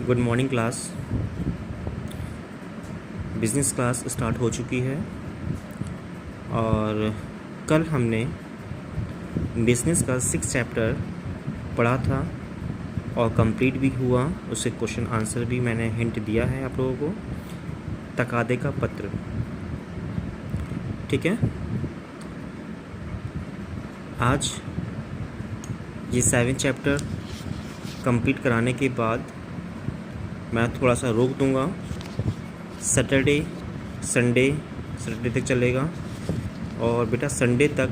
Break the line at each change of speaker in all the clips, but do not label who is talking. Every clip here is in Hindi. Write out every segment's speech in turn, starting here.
Good morning class. Business class start हो चुकी है और कल हमने बिजनेस का 6 चैप्टर पढ़ा था और कंप्लीट भी हुआ। उससे क्वेश्चन आंसर भी मैंने हिंट दिया है आप लोगों को। तकादे का पत्र, ठीक है। आज ये 7 चैप्टर कंप्लीट कराने के बाद मैं थोड़ा सा रोक दूंगा। सैटरडे तक चलेगा और बेटा संडे तक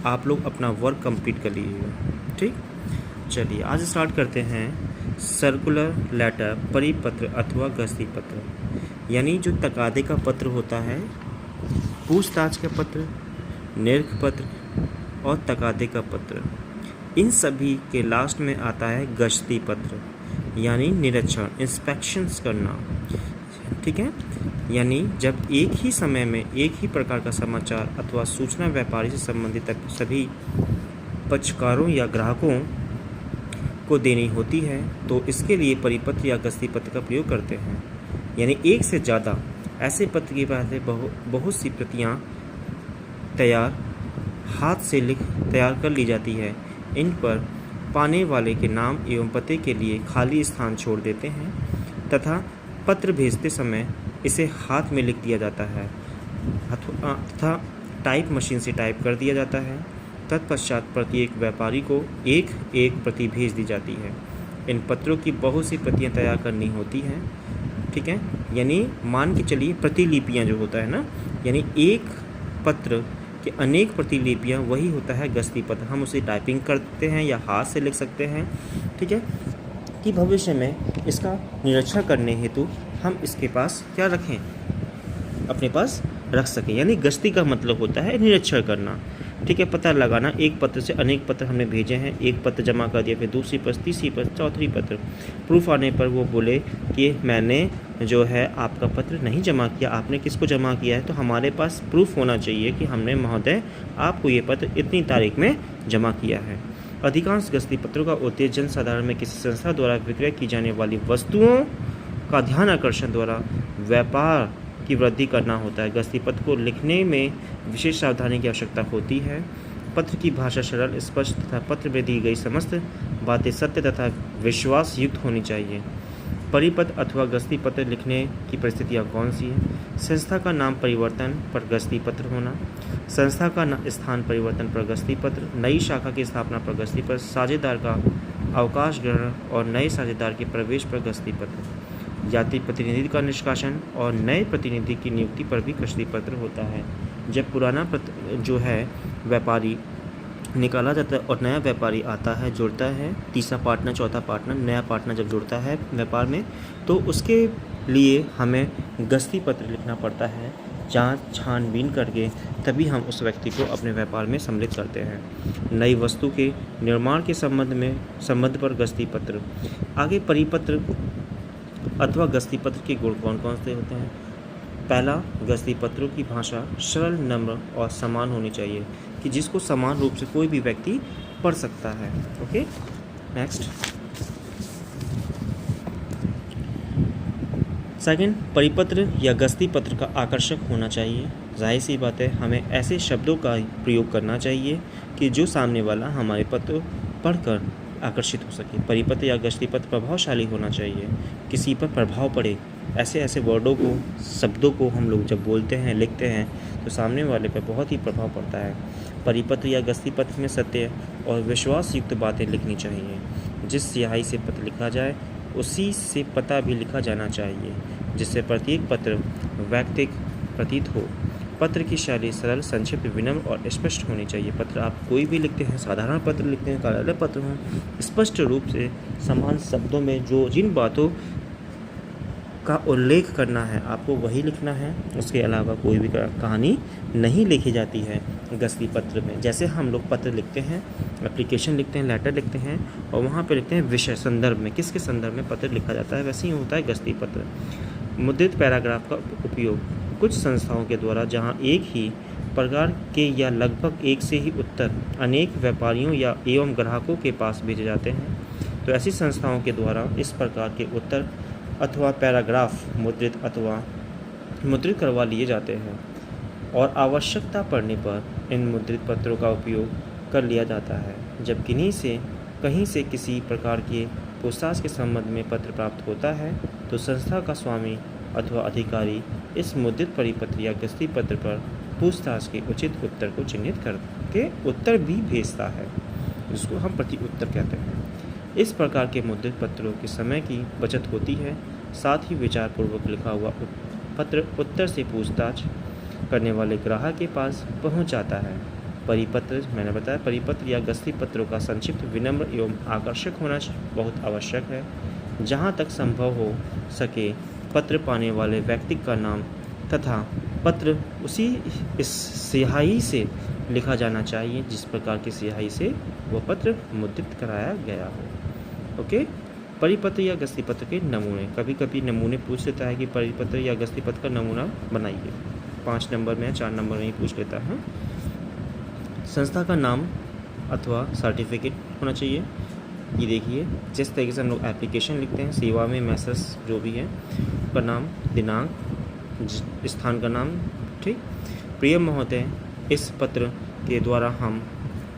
आप लोग अपना वर्क कंप्लीट कर लीजिएगा, ठीक। चलिए आज स्टार्ट करते हैं। सर्कुलर लेटर, परिपत्र अथवा गस्ती पत्र, यानी जो तकादे का पत्र होता है, पूछताछ का पत्र, निरख पत्र और तकादे का पत्र, इन सभी के लास्ट में आता है गश्ती पत्र, यानी निरीक्षण, इंस्पेक्शंस करना, ठीक है। यानी जब एक ही समय में एक ही प्रकार का समाचार अथवा सूचना व्यापारी से संबंधित सभी पक्षकारों या ग्राहकों को देनी होती है तो इसके लिए परिपत्र या गस्ती पत्र का प्रयोग करते हैं। यानी एक से ज़्यादा ऐसे पत्र की पहले बहुत सी प्रतियां हाथ से लिख तैयार कर ली जाती है। इन पर पाने वाले के नाम एवं पते के लिए खाली स्थान छोड़ देते हैं तथा पत्र भेजते समय इसे हाथ में लिख दिया जाता है तथा टाइप मशीन से टाइप कर दिया जाता है। तत्पश्चात प्रत्येक व्यापारी को एक एक प्रति भेज दी जाती है। इन पत्रों की बहुत सी प्रतियां तैयार करनी होती हैं, ठीक है। यानी मान के चलिए प्रतिलिपियां जो होता है ना, यानी एक पत्र कि अनेक प्रतिलिपियां, वही होता है गस्ती पत्र। हम उसे टाइपिंग करते हैं या हाथ से लिख सकते हैं, ठीक है, कि भविष्य में इसका निरीक्षण करने हेतु हम इसके पास क्या रखें, अपने पास रख सकें। यानी गश्ती का मतलब होता है निरीक्षण करना, ठीक है, पता लगाना। एक पत्र से अनेक पत्र हमने भेजे हैं, एक पत्र जमा कर दिया, फिर दूसरी पत्र, तीसरी पत्र, चौथी पत्र, प्रूफ आने पर वो बोले कि मैंने जो है आपका पत्र नहीं जमा किया, आपने किसको जमा किया है, तो हमारे पास प्रूफ होना चाहिए कि हमने महोदय आपको ये पत्र इतनी तारीख में जमा किया है। अधिकांश गस्ती पत्रों का उद्देश्य जनसाधारण में किसी संस्था द्वारा विक्रय की जाने वाली वस्तुओं का ध्यान आकर्षण द्वारा व्यापार की वृद्धि करना होता है। गस्ती पत्र को लिखने में विशेष सावधानी की आवश्यकता होती है। पत्र की भाषा सरल, स्पष्ट तथा पत्र में दी गई समस्त बातें सत्य तथा विश्वास युक्त होनी चाहिए। परिपत्र अथवा गस्ती पत्र लिखने की परिस्थितियाँ कौन सी हैं? संस्था का नाम परिवर्तन पर गस्ती पत्र होना, संस्था का स्थान परिवर्तन पर गस्ती पत्र, नई शाखा की स्थापना पर गस्ती पत्र, साझेदार का अवकाश ग्रहण और नए साझेदार के प्रवेश पर गस्ती पत्र, जाति प्रतिनिधि का निष्कासन और नए प्रतिनिधि की नियुक्ति पर भी गस्ती पत्र होता है। जब पुराना जो है व्यापारी निकाला जाता है और नया व्यापारी आता है, जुड़ता है, तीसरा पार्टनर, चौथा पार्टनर, नया पार्टनर जब जुड़ता है व्यापार में, तो उसके लिए हमें गस्ती पत्र लिखना पड़ता है। जांच छानबीन करके तभी हम उस व्यक्ति को अपने व्यापार में सम्मिलित करते हैं। नई वस्तु के निर्माण के संबंध पर गस्ती पत्र। आगे परिपत्र अथवा गस्ती पत्र के गुण कौन कौन से होते हैं? पहला, गस्ती पत्रों की भाषा सरल, नम्र और समान होनी चाहिए कि जिसको समान रूप से कोई भी व्यक्ति पढ़ सकता है। Okay, next. सेकंड, परिपत्र या गस्ती पत्र का आकर्षक होना चाहिए। जाहिर सी बात है, हमें ऐसे शब्दों का प्रयोग करना चाहिए कि जो सामने वाला हमारे पत्र पढ़कर आकर्षित हो सके। परिपत्र या गस्ती पत्र प्रभावशाली होना चाहिए, किसी पर प्रभाव पड़े। ऐसे वर्डों को, शब्दों को हम लोग जब बोलते हैं, लिखते हैं, तो सामने वाले पर बहुत ही प्रभाव पड़ता है। परिपत्र या गस्ती पत्र में सत्य और विश्वास युक्त बातें लिखनी चाहिए। जिस स्याही से पत्र लिखा जाए उसी से पता भी लिखा जाना चाहिए, जिससे प्रत्येक पत्र वैयक्तिक प्रतीत हो। पत्र की शैली सरल, संक्षिप्त, विनम्र और स्पष्ट होनी चाहिए। पत्र आप कोई भी लिखते हैं, साधारण पत्र लिखते हैं, कार्यालय पत्र हों, स्पष्ट रूप से समान शब्दों में जिन बातों का उल्लेख करना है आपको वही लिखना है। उसके अलावा कोई भी कहानी नहीं लिखी जाती है गस्ती पत्र में। जैसे हम लोग पत्र लिखते हैं, एप्लीकेशन लिखते हैं, लेटर लिखते हैं और वहाँ पे लिखते हैं विषय, संदर्भ में, किसके संदर्भ में पत्र लिखा जाता है, वैसे ही होता है गस्ती पत्र। मुद्रित पैराग्राफ का उपयोग कुछ संस्थाओं के द्वारा जहाँ एक ही प्रकार के या लगभग एक से ही उत्तर अनेक व्यापारियों या एवं ग्राहकों के पास भेजे जाते हैं, तो ऐसी संस्थाओं के द्वारा इस प्रकार के उत्तर अथवा पैराग्राफ मुद्रित करवा लिए जाते हैं और आवश्यकता पड़ने पर इन मुद्रित पत्रों का उपयोग कर लिया जाता है। जब कहीं से किसी प्रकार के पूछताछ के संबंध में पत्र प्राप्त होता है तो संस्था का स्वामी अथवा अधिकारी इस मुद्रित परिपत्र या गस्ती पत्र पर पूछताछ के उचित उत्तर को चिन्हित करके उत्तर भी भेजता है, जिसको हम प्रति उत्तर कहते हैं। इस प्रकार के मुद्रित पत्रों के समय की बचत होती है। साथ ही विचारपूर्वक लिखा हुआ पत्र उत्तर से पूछताछ करने वाले ग्राहक के पास पहुंच जाता है। परिपत्र, मैंने बताया, परिपत्र या गस्ती पत्रों का संक्षिप्त, विनम्र एवं आकर्षक होना बहुत आवश्यक है। जहां तक संभव हो सके पत्र पाने वाले व्यक्ति का नाम तथा पत्र उसी इस स्याही से लिखा जाना चाहिए जिस प्रकार की स्याही से वह पत्र मुद्रित कराया गया हो। ओके। परिपत्र या गस्ती पत्र के नमूने, कभी कभी नमूने पूछ लेता है कि परिपत्र या गस्ती पत्र का नमूना बनाइए। 5 नंबर में 4 नंबर में ही पूछ लेता है। संस्था का नाम अथवा सर्टिफिकेट होना चाहिए। ये देखिए, जिस तरीके से हम लोग एप्लीकेशन लिखते हैं, सेवा में मैसेज जो भी है का नाम, दिनांक, स्थान का नाम, ठीक। प्रिय महोदय, इस पत्र के द्वारा हम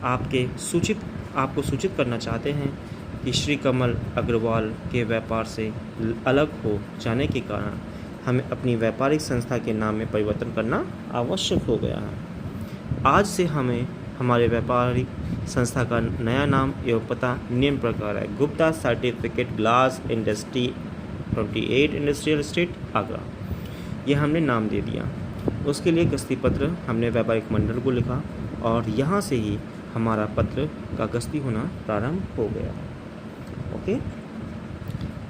आपको सूचित करना चाहते हैं कि श्री कमल अग्रवाल के व्यापार से अलग हो जाने के कारण हमें अपनी व्यापारिक संस्था के नाम में परिवर्तन करना आवश्यक हो गया है। आज से हमें हमारे व्यापारिक संस्था का नया नाम एवं पता निम्न प्रकार है: Gupta certificate glass industry 28 industrial street, Agra. ये हमने नाम दे दिया। उसके लिए गस्ती पत्र हमने व्यापारिक मंडल को लिखा और यहाँ से ही हमारा पत्र का गस्ती होना प्रारंभ हो गया। ओके।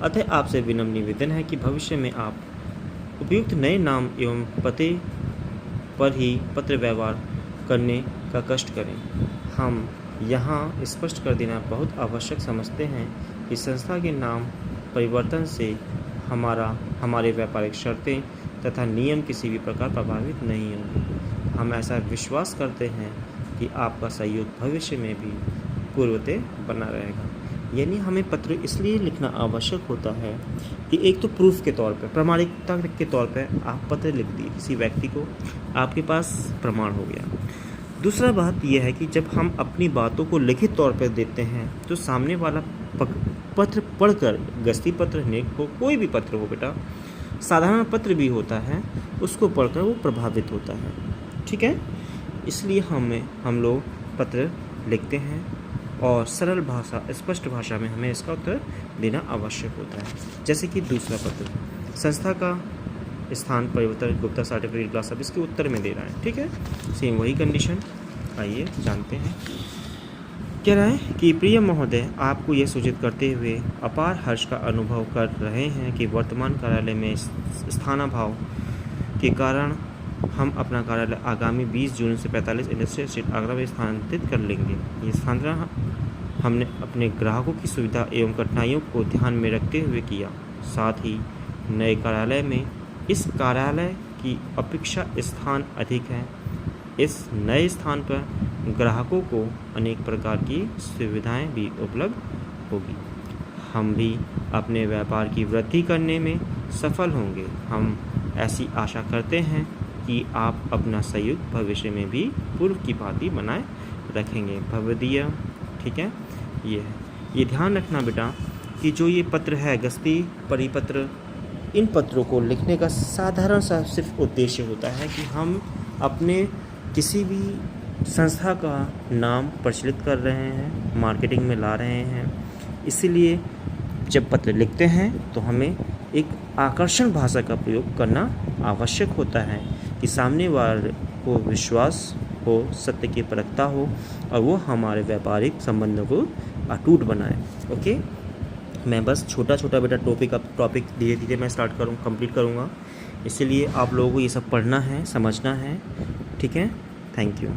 अतः आपसे विनम्र निवेदन है कि भविष्य में आप उपयुक्त नए नाम एवं पते पर ही पत्र व्यवहार करने का कष्ट करें। हम यहाँ स्पष्ट कर देना बहुत आवश्यक समझते हैं कि संस्था के नाम परिवर्तन से हमारे व्यापारिक शर्तें तथा नियम किसी भी प्रकार प्रभावित नहीं होंगे। हम ऐसा विश्वास करते हैं कि आपका सहयोग भविष्य में भी पूर्वतः बना रहेगा। यानी हमें पत्र इसलिए लिखना आवश्यक होता है कि एक तो प्रूफ के तौर पे, प्रमाणिकता के तौर पे आप पत्र लिख दिए किसी व्यक्ति को, आपके पास प्रमाण हो गया। दूसरा बात यह है कि जब हम अपनी बातों को लिखित तौर पर देते हैं तो सामने वाला पत्र पढ़कर, गस्ती पत्र हो, कोई भी पत्र हो बेटा, साधारण पत्र भी होता है, उसको पढ़कर वो प्रभावित होता है। ठीक है। इसलिए हम लोग पत्र लिखते हैं और सरल भाषा, स्पष्ट भाषा में हमें इसका उत्तर देना आवश्यक होता है। जैसे कि दूसरा पत्र, संस्था का स्थान परिवर्तन, गुप्ता सर्टिफिकेट ग्लास, सब इसके उत्तर में दे रहा है। ठीक है, सेम वही कंडीशन। आइए जानते हैं। कह रहा है कि प्रिय महोदय, आपको यह सूचित करते हुए अपार हर्ष का अनुभव कर रहे हैं कि वर्तमान कार्यालय में स्थानाभाव के कारण हम अपना कार्यालय आगामी 20 जून से 45 इंडस्ट्रियल स्ट्रीट, आगरा में स्थानांतरित कर लेंगे। ये स्थानांतरण हमने अपने ग्राहकों की सुविधा एवं कठिनाइयों को ध्यान में रखते हुए किया। साथ ही नए कार्यालय में इस कार्यालय की अपेक्षा स्थान अधिक है। इस नए स्थान पर ग्राहकों को अनेक प्रकार की सुविधाएं भी उपलब्ध होगी। हम भी अपने व्यापार की वृद्धि करने में सफल होंगे। हम ऐसी आशा करते हैं कि आप अपना सहयोग भविष्य में भी पूर्व की भांति बनाए रखेंगे। भवदीय। ठीक है, ये ध्यान रखना बेटा कि जो ये पत्र है, गस्ती परिपत्र, इन पत्रों को लिखने का साधारण सा सिर्फ उद्देश्य होता है कि हम अपने किसी भी संस्था का नाम प्रचलित कर रहे हैं, मार्केटिंग में ला रहे हैं। इसीलिए जब पत्र लिखते हैं तो हमें एक आकर्षण भाषा का प्रयोग करना आवश्यक होता है कि सामने वाले को विश्वास हो, सत्य की परखता हो और वो हमारे व्यापारिक संबंधों को अटूट बनाए। ओके, मैं बस छोटा छोटा बेटा टॉपिक धीरे धीरे मैं कंप्लीट करूँगा। इसीलिए आप लोगों को ये सब पढ़ना है, समझना है। ठीक है, थैंक यू।